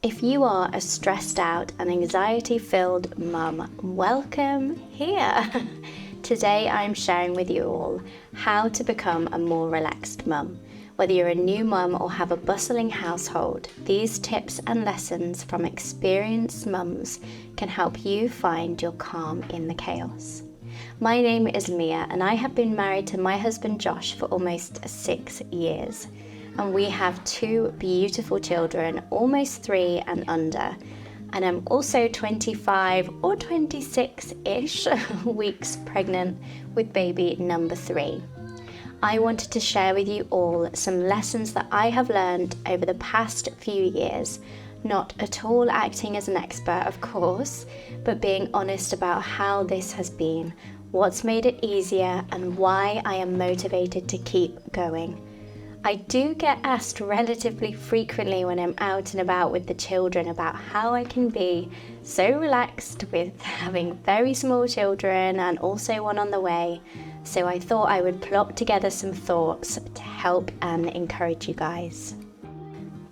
If you are a stressed out and anxiety-filled mum, welcome here. Today I'm sharing with you all how to become a more relaxed mum. Whether you're a new mum or have a bustling household, these tips and lessons from experienced mums can help you find your calm in the chaos. My name is Mia and I have been married to my husband Josh for almost 6 years. And we have 2 beautiful children, almost 3 and under. And I'm also 25 or 26-ish weeks pregnant with baby number 3. I wanted to share with you all some lessons that I have learned over the past few years, not at all acting as an expert, of course, but being honest about how this has been, what's made it easier, and why I am motivated to keep going. I do get asked relatively frequently when I'm out and about with the children about how I can be so relaxed with having very small children and also one on the way. So I thought I would plot together some thoughts to help and encourage you guys.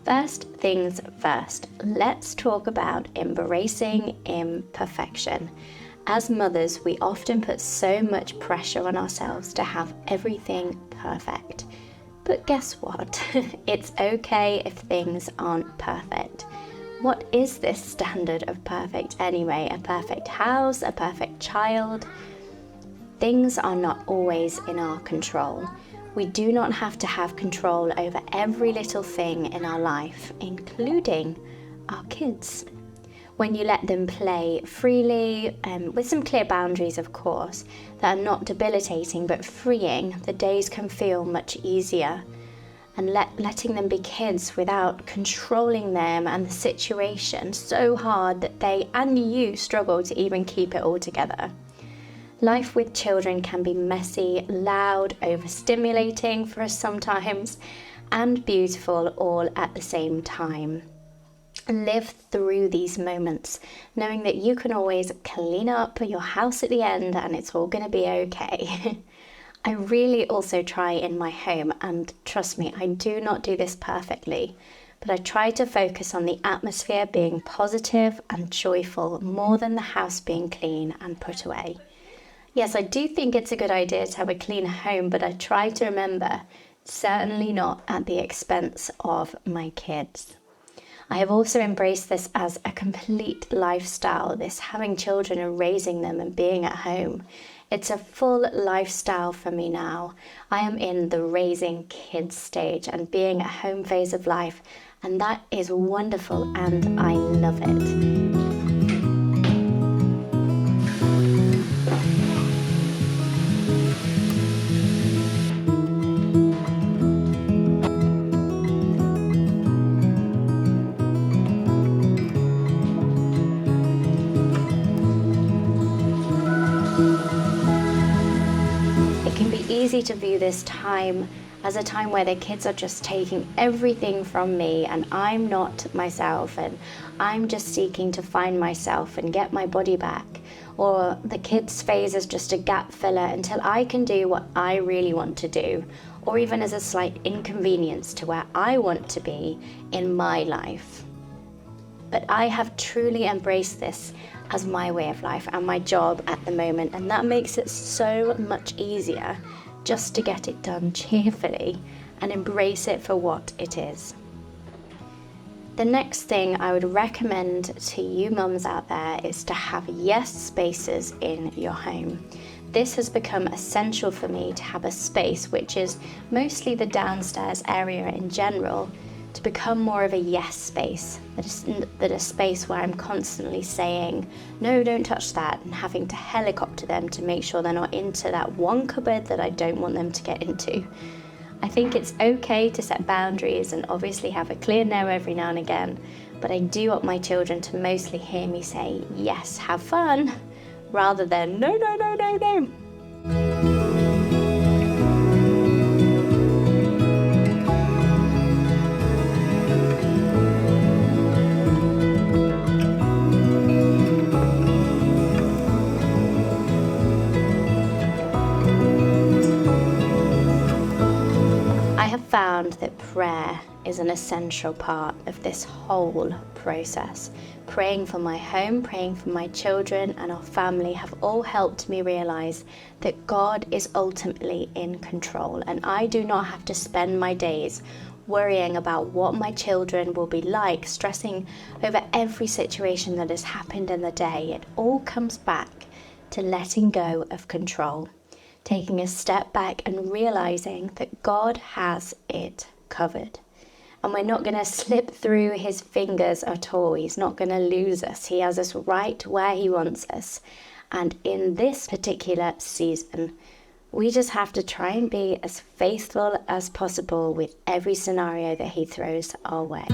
First things first, let's talk about embracing imperfection. As mothers, we often put so much pressure on ourselves to have everything perfect. But guess what? It's okay if things aren't perfect. What is this standard of perfect anyway? A perfect house? A perfect child? Things are not always in our control. We do not have to have control over every little thing in our life, including our kids. When you let them play freely, with some clear boundaries of course, that are not debilitating but freeing, the days can feel much easier. And letting them be kids without controlling them and the situation so hard that they and you struggle to even keep it all together. Life with children can be messy, loud, overstimulating for us sometimes, and beautiful all at the same time. Live through these moments, knowing that you can always clean up your house at the end and it's all going to be okay. I really also try in my home, and trust me, I do not do this perfectly, but I try to focus on the atmosphere being positive and joyful more than the house being clean and put away. Yes, I do think it's a good idea to have a clean home, but I try to remember, certainly not at the expense of my kids. I have also embraced this as a complete lifestyle, this having children and raising them and being at home. It's a full lifestyle for me now. I am in the raising kids stage and being at home phase of life, and that is wonderful and I love it. Easy to view this time as a time where the kids are just taking everything from me and I'm not myself and I'm just seeking to find myself and get my body back, or the kids phase is just a gap filler until I can do what I really want to do, or even as a slight inconvenience to where I want to be in my life. But I have truly embraced this as my way of life and my job at the moment, and that makes it so much easier just to get it done cheerfully and embrace it for what it is. The next thing I would recommend to you mums out there is to have yes spaces in your home. This has become essential for me to have a space, which is mostly the downstairs area in general, to become more of a yes space, that a space where I'm constantly saying, no, don't touch that, and having to helicopter them to make sure they're not into that one cupboard that I don't want them to get into. I think it's okay to set boundaries and obviously have a clear no every now and again, but I do want my children to mostly hear me say, yes, have fun, rather than no, no, no, no, no. found that prayer is an essential part of this whole process. Praying for my home, praying for my children and our family have all helped me realize that God is ultimately in control, and I do not have to spend my days worrying about what my children will be like, stressing over every situation that has happened in the day. It all comes back to letting go of control, taking a step back and realizing that God has it covered. And we're not going to slip through his fingers at all. He's not going to lose us. He has us right where he wants us. And in this particular season, we just have to try and be as faithful as possible with every scenario that he throws our way.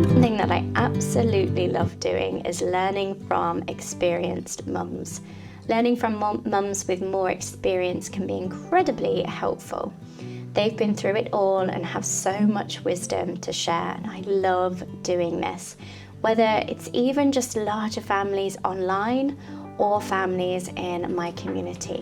Something that I absolutely love doing is learning from experienced mums. Learning from mums with more experience can be incredibly helpful. They've been through it all and have so much wisdom to share, and I love doing this. Whether it's even just larger families online or families in my community.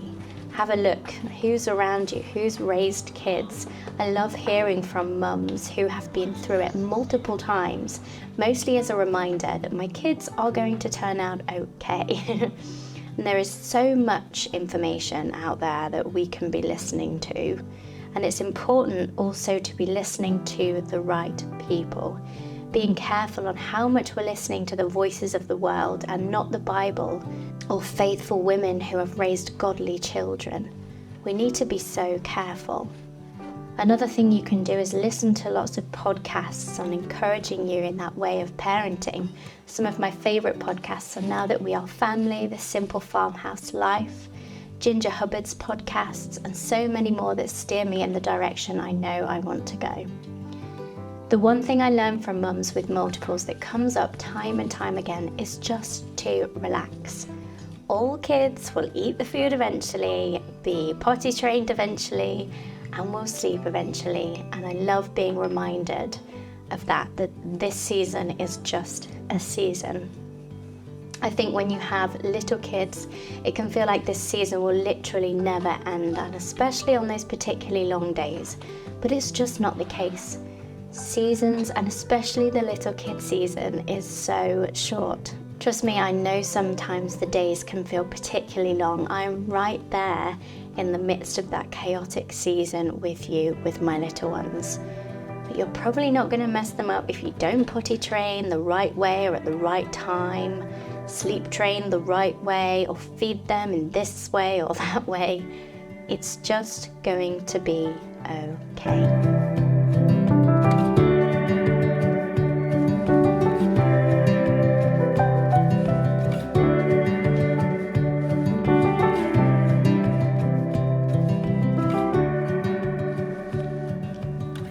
Have a look, who's around you, who's raised kids. I love hearing from mums who have been through it multiple times, mostly as a reminder that my kids are going to turn out okay. And there is so much information out there that we can be listening to. And it's important also to be listening to the right people, being careful on how much we're listening to the voices of the world and not the Bible or faithful women who have raised godly children. We need to be so careful. Another thing you can do is listen to lots of podcasts on encouraging you in that way of parenting. Some of my favourite podcasts are Now That We Are Family, The Simple Farmhouse Life, Ginger Hubbard's podcasts, and so many more that steer me in the direction I know I want to go. The one thing I learned from mums with multiples that comes up time and time again is just to relax. All kids will eat the food eventually, be potty trained eventually, and will sleep eventually. And I love being reminded of that this season is just a season. I think when you have little kids, it can feel like this season will literally never end, and especially on those particularly long days. But it's just not the case. Seasons, and especially the little kid season, is so short. Trust me, I know sometimes the days can feel particularly long. I'm right there in the midst of that chaotic season with you, with my little ones. But you're probably not going to mess them up if you don't potty train the right way or at the right time, sleep train the right way, or feed them in this way or that way. It's just going to be okay.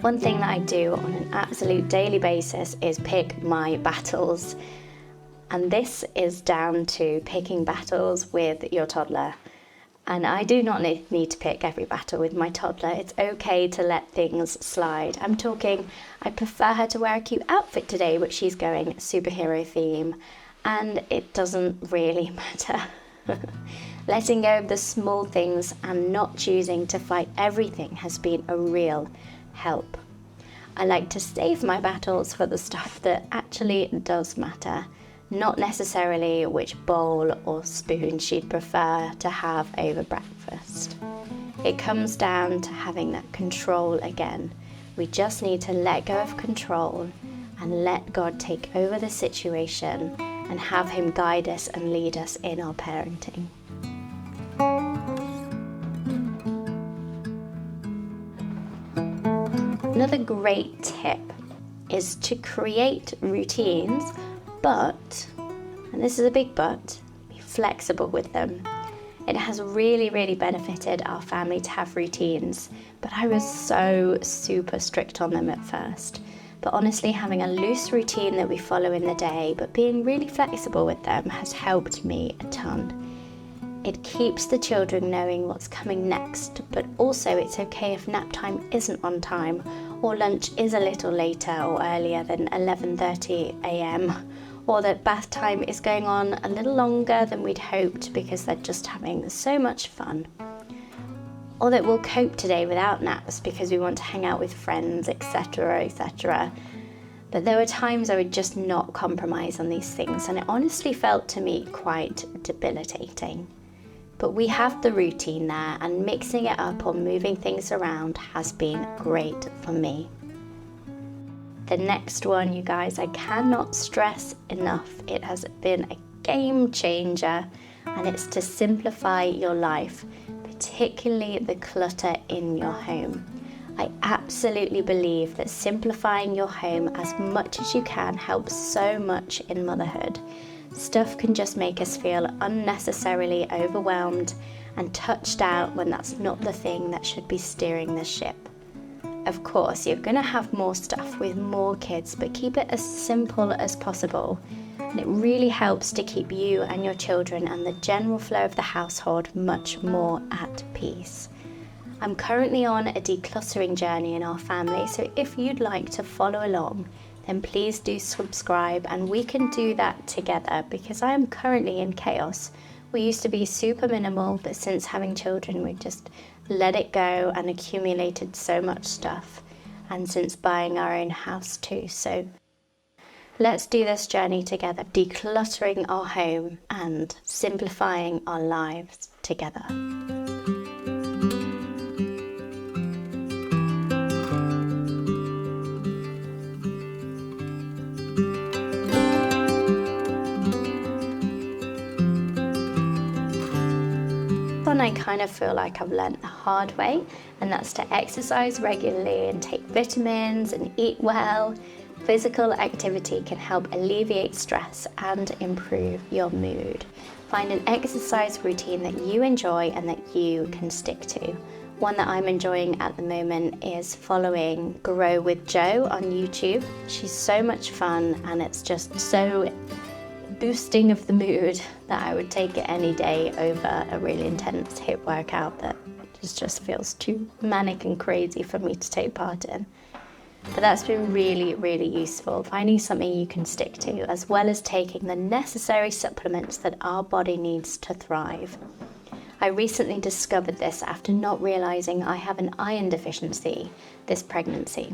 One thing that I do on an absolute daily basis is pick my battles. And this is down to picking battles with your toddler. And I do not need to pick every battle with my toddler. It's okay to let things slide. I'm talking, I prefer her to wear a cute outfit today, but she's going superhero theme. And it doesn't really matter. Letting go of the small things and not choosing to fight everything has been a real help. I like to save my battles for the stuff that actually does matter, not necessarily which bowl or spoon she'd prefer to have over breakfast. It comes down to having that control again. We just need to let go of control and let God take over the situation and have him guide us and lead us in our parenting. Another great tip is to create routines, but, and this is a big but, be flexible with them. It has really, really benefited our family to have routines, but I was so super strict on them at first. But honestly, having a loose routine that we follow in the day, but being really flexible with them has helped me a ton. It keeps the children knowing what's coming next, but also it's okay if nap time isn't on time, or lunch is a little later or earlier than 11:30 a.m, or that bath time is going on a little longer than we'd hoped because they're just having so much fun, or that we'll cope today without naps because we want to hang out with friends, etc., etc. But there were times I would just not compromise on these things, and it honestly felt to me quite debilitating. But we have the routine there, and mixing it up or moving things around has been great for me. The next one, you guys, I cannot stress enough. It has been a game changer, and it's to simplify your life, particularly the clutter in your home. I absolutely believe that simplifying your home as much as you can helps so much in motherhood. Stuff can just make us feel unnecessarily overwhelmed and touched out when that's not the thing that should be steering the ship. Of course, you're going to have more stuff with more kids, but keep it as simple as possible. And it really helps to keep you and your children and the general flow of the household much more at peace. I'm currently on a decluttering journey in our family, so if you'd like to follow along, then please do subscribe and we can do that together, because I am currently in chaos. We used to be super minimal, but since having children, we've just let it go and accumulated so much stuff, and since buying our own house too. So let's do this journey together, decluttering our home and simplifying our lives together. I kind of feel like I've learnt the hard way, and that's to exercise regularly and take vitamins and eat well. Physical activity can help alleviate stress and improve your mood. Find an exercise routine that you enjoy and that you can stick to. One that I'm enjoying at the moment is following Grow with Jo on YouTube. She's so much fun, and it's just so boosting of the mood that I would take it any day over a really intense HIIT workout that just feels too manic and crazy for me to take part in. But that's been really, really useful, finding something you can stick to, as well as taking the necessary supplements that our body needs to thrive. I recently discovered this after not realizing I have an iron deficiency this pregnancy,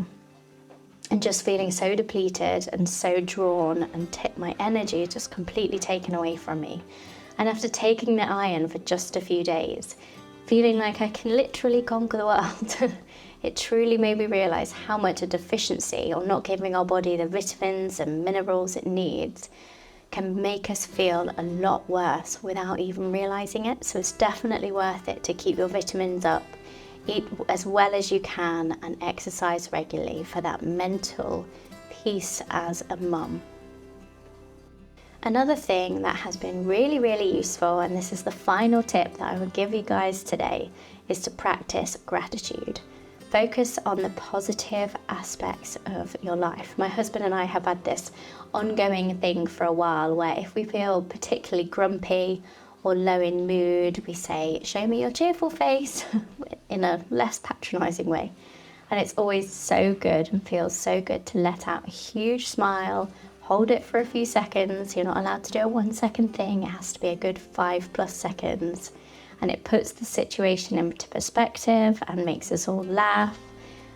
and just feeling so depleted and so drawn, and my energy just completely taken away from me. And after taking the iron for just a few days, feeling like I can literally conquer the world, it truly made me realize how much a deficiency, or not giving our body the vitamins and minerals it needs, can make us feel a lot worse without even realizing it. So it's definitely worth it to keep your vitamins up, eat as well as you can, and exercise regularly for that mental peace as a mum. Another thing that has been really, really useful, and this is the final tip that I will give you guys today, is to practice gratitude. Focus on the positive aspects of your life. My husband and I have had this ongoing thing for a while where if we feel particularly grumpy or low in mood, we say, "Show me your cheerful face," in a less patronising way. And it's always so good and feels so good to let out a huge smile, hold it for a few seconds. You're not allowed to do a 1 second thing. It has to be a good 5+ seconds. And it puts the situation into perspective and makes us all laugh.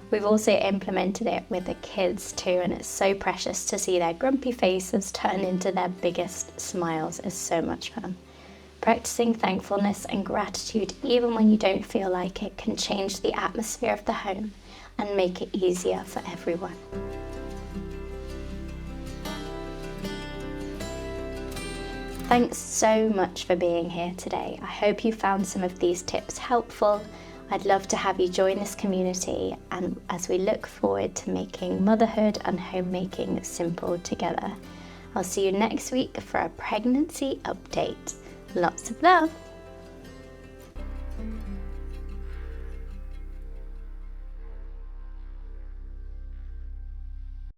We've also implemented it with the kids too, and it's so precious to see their grumpy faces turn into their biggest smiles. It's so much fun. Practicing thankfulness and gratitude, even when you don't feel like it, can change the atmosphere of the home and make it easier for everyone. Thanks so much for being here today. I hope you found some of these tips helpful. I'd love to have you join this community, and as we look forward to making motherhood and homemaking simple together. I'll see you next week for a pregnancy update. Lots of love.